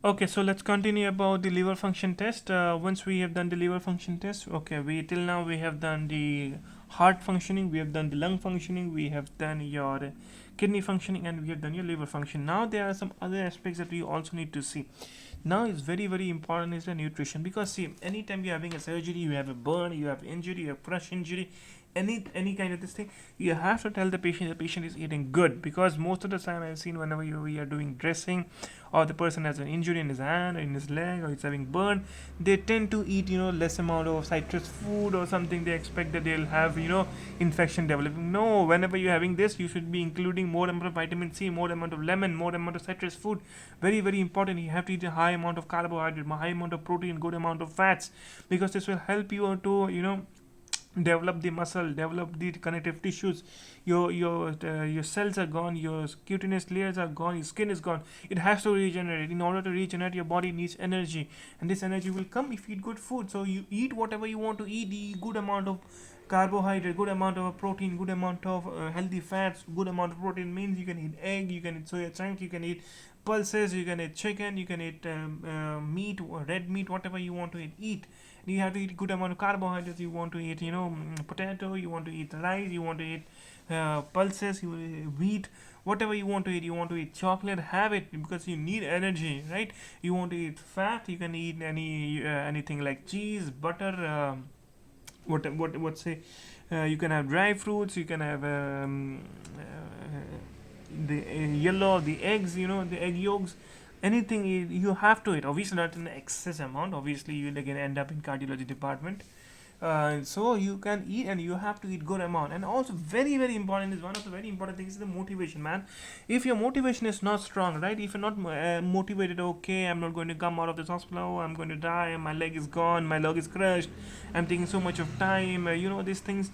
Okay, so let's continue about the liver function test. Once we have done the liver function test, okay, we till now we have done the heart functioning, we have done the lung functioning, we have done your kidney functioning, and we have done your liver function. Now there are some other aspects that we also need to see. Now it's very important is the nutrition, because see, anytime you're having a surgery, you have a burn, you have injury, you have crush injury, any kind of this thing, you have to tell the patient is eating good, because most of the time I've seen whenever we are doing dressing, or the person has an injury in his hand or in his leg, or he's having burn, they tend to eat less amount of citrus food or something. They expect that they'll have infection developing. No, whenever you're having this, you should be including more amount of vitamin C, more amount of lemon, more amount of citrus food. Very important. You have to eat a high amount of carbohydrate, high amount of protein, good amount of fats, because this will help you to develop the muscle, develop the connective tissues. Your cells are gone, your cutaneous layers are gone, your skin is gone. It has to regenerate. In order to regenerate, your body needs energy, and this energy will come if you eat good food. So you eat whatever you want to eat good amount of carbohydrate, good amount of protein, good amount of healthy fats. Good amount of protein means you can eat egg, you can eat soya chunk, you can eat pulses, you can eat chicken, you can eat meat, red meat, whatever you want to eat. You have to eat good amount of carbohydrates. You want to eat potato, you want to eat rice, you want to eat pulses, wheat, whatever you want to eat. You want to eat chocolate, have it, because you need energy, right? You want to eat fat, you can eat anything like cheese, butter, what say, you can have dry fruits, you can have the yellow, the eggs, the egg yolks, anything you have to eat. Obviously not in excess amount, obviously you will again end up in cardiology department. So you can eat, and you have to eat good amount. And also very important is, one of the very important things is the motivation, man. If your motivation is not strong, right, if you're not motivated, okay, I'm not going to come out of this hospital, I'm going to die, my leg is gone, my leg is crushed, I'm taking so much of time, these things,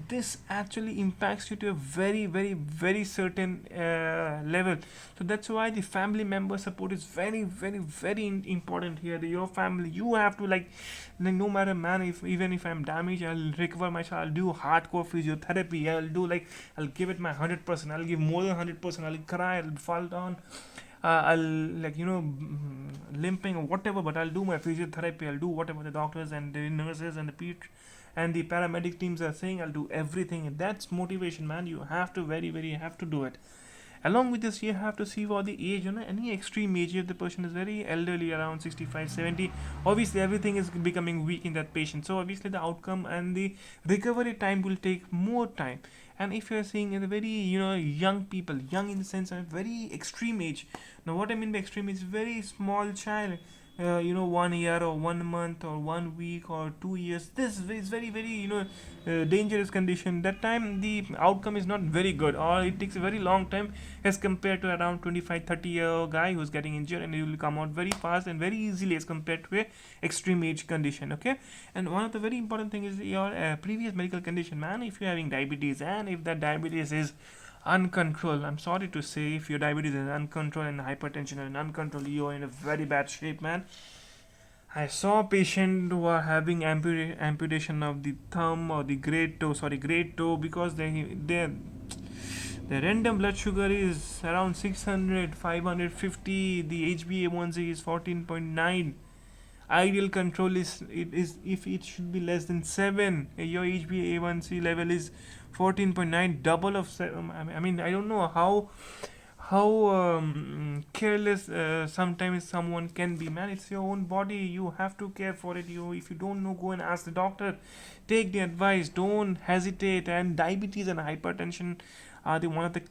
this actually impacts you to a very certain level. So that's why the family member support is very important here. Your family, you have to like no matter, man, if even if I'm damaged, I'll recover myself, I'll do hardcore physiotherapy, I'll give it my 100%, I'll give more than 100%, I'll cry, I'll fall down, I'll like limping or whatever, but I'll do my physiotherapy, I'll do whatever the doctors and the nurses and the paramedic teams are saying. I'll do everything, and that's motivation, man. You have to very have to do it. Along with this, you have to see for the age, any extreme age. If the person is very elderly, around 65, 70, obviously everything is becoming weak in that patient, so obviously the outcome and the recovery time will take more time. And if you're seeing in the very young people, young in the sense of very extreme age. Now what I mean by extreme is very small child, 1 year or 1 month or 1 week or 2 years. This is very dangerous condition. That time the outcome is not very good, or it takes a very long time as compared to around 25, 30 year guy who's getting injured, and he will come out very fast and very easily as compared to a extreme age condition. Okay. And one of the very important thing is your previous medical condition, man. If you're having diabetes, and if that diabetes is uncontrolled, I'm sorry to say, if your diabetes is uncontrolled and hypertension is uncontrolled, you're in a very bad shape, man. I saw a patient who are having amputation of the thumb or the great toe, because their random blood sugar is around 600, 550. The HbA1c is 14.9. Ideal control is if it should be less than 7. Your HbA1c level is 14.9, double of 7. I mean, I don't know how careless sometimes someone can be, man. It's your own body, you have to care for it. If you don't know, go and ask the doctor, take the advice, don't hesitate. And diabetes and hypertension are the one of the,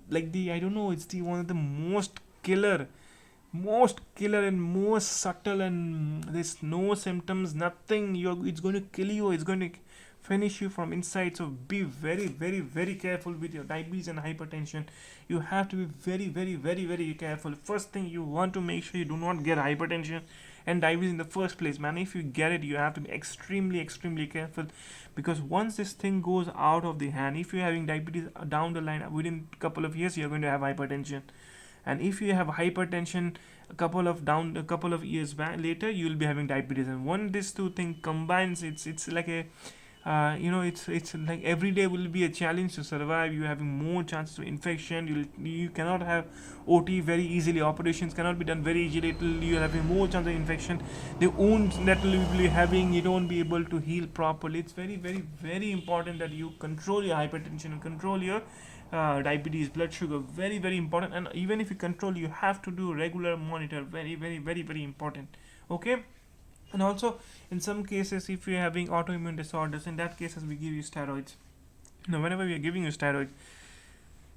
like, the, I don't know, it's the one of the most killer and most subtle, and there's no symptoms, nothing. It's going to kill you, it's going to finish you from inside. So be very careful with your diabetes and hypertension. You have to be very careful. First thing, you want to make sure you do not get hypertension and diabetes in the first place, man. If you get it, you have to be extremely careful, because once this thing goes out of the hand, if you're having diabetes down the line, within a couple of years you're going to have hypertension. And if you have hypertension a couple of years back later, you will be having diabetes. And when these two things combines, it's like a It's like every day will be a challenge to survive. You having more chances of infection. You cannot have OT very easily. Operations cannot be done very easily. You're having more chance of infection. The wounds that you will be having, you don't be able to heal properly. It's very, very, very important that you control your hypertension and control your diabetes, blood sugar. Very, very important. And even if you control, you have to do regular monitor. Very, very, very, very important. Okay. And also, in some cases, if you're having autoimmune disorders, in that cases we give you steroids. Now whenever we are giving you steroids,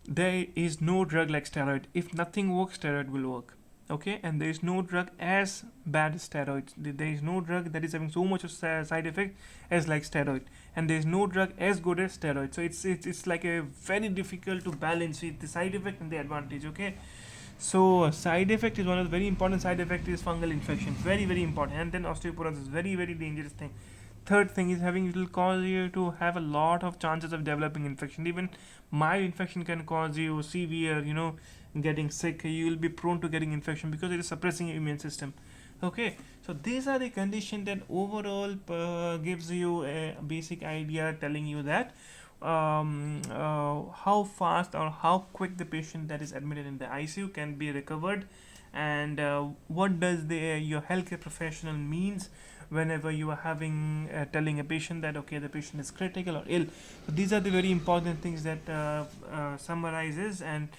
there is no drug like steroid. If nothing works, steroid will work. Okay, and there is no drug as bad as steroids. There is no drug that is having so much of side effect as like steroid, and there is no drug as good as steroid. So it's like a very difficult to balance with the side effect and the advantage. Okay, so side effect is one of the very important side effect is fungal infection, very, very important. And then osteoporosis, very, very dangerous thing. Third thing is having, it will cause you to have a lot of chances of developing infection. Even mild infection can cause you severe, getting sick. You will be prone to getting infection because it is suppressing your immune system. Okay, so these are the condition that overall gives you a basic idea, telling you that how fast or how quick the patient that is admitted in the ICU can be recovered, and what does your healthcare professional means whenever you are having telling a patient that okay, the patient is critical or ill. So these are the very important things that summarizes and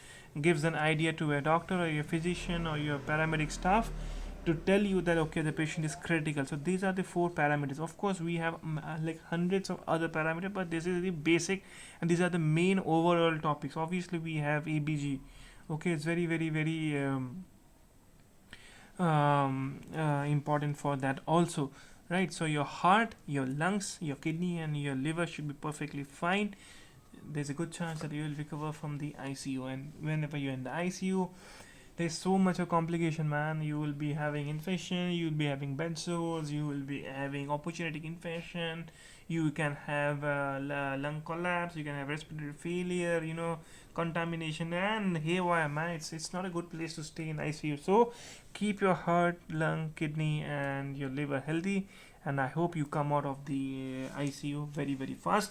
gives an idea to a doctor or your physician or your paramedic staff to tell you that okay, the patient is critical. So these are the four parameters. Of course we have like hundreds of other parameters, but this is the basic and these are the main overall topics. Obviously we have ABG. Okay, it's very, very, very important for that also, right? So your heart, your lungs, your kidney and your liver should be perfectly fine. There's a good chance that you will recover from the ICU, and whenever you're in the ICU, there's so much of complication, man. You will be having infection, you will be having bed sores, you will be having opportunistic infection, you can have lung collapse, you can have respiratory failure, contamination, and haywire, man. It's not a good place to stay in ICU. So keep your heart, lung, kidney and your liver healthy, and I hope you come out of the ICU very, very fast.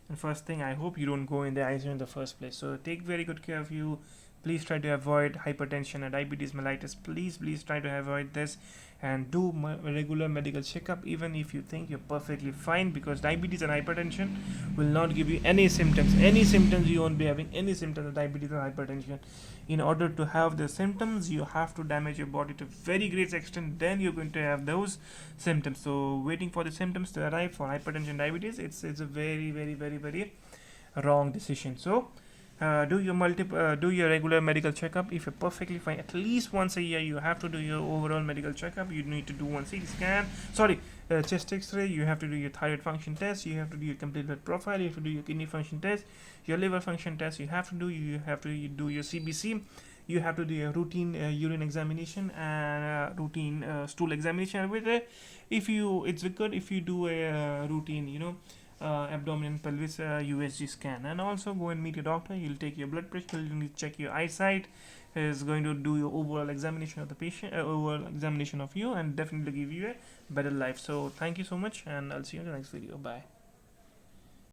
And first thing, I hope you don't go in the ICU in the first place. So take very good care of you. Please try to avoid hypertension and diabetes mellitus. Please try to avoid this, and do regular medical checkup even if you think you're perfectly fine, because diabetes and hypertension will not give you any symptoms. You won't be having any symptoms of diabetes or hypertension. In order to have the symptoms, you have to damage your body to very great extent, then you're going to have those symptoms. So waiting for the symptoms to arrive for hypertension, diabetes, it's a very, very, very, very wrong decision. So do your regular medical checkup. If you're perfectly fine, at least once a year you have to do your overall medical checkup. You need to do one CT scan, chest x-ray. You have to do your thyroid function test, you have to do your complete blood profile, you have to do your kidney function test, your liver function test. You have to do your CBC. You have to do a routine urine examination and routine stool examination every day. It's good if you do a routine, abdomen and pelvis USG scan, and also go and meet your doctor. You'll take your blood pressure, you'll need to check your eyesight. Is going to do your overall examination of the patient, overall examination of you, and definitely give you a better life. So thank you so much, and I'll see you in the next video. Bye.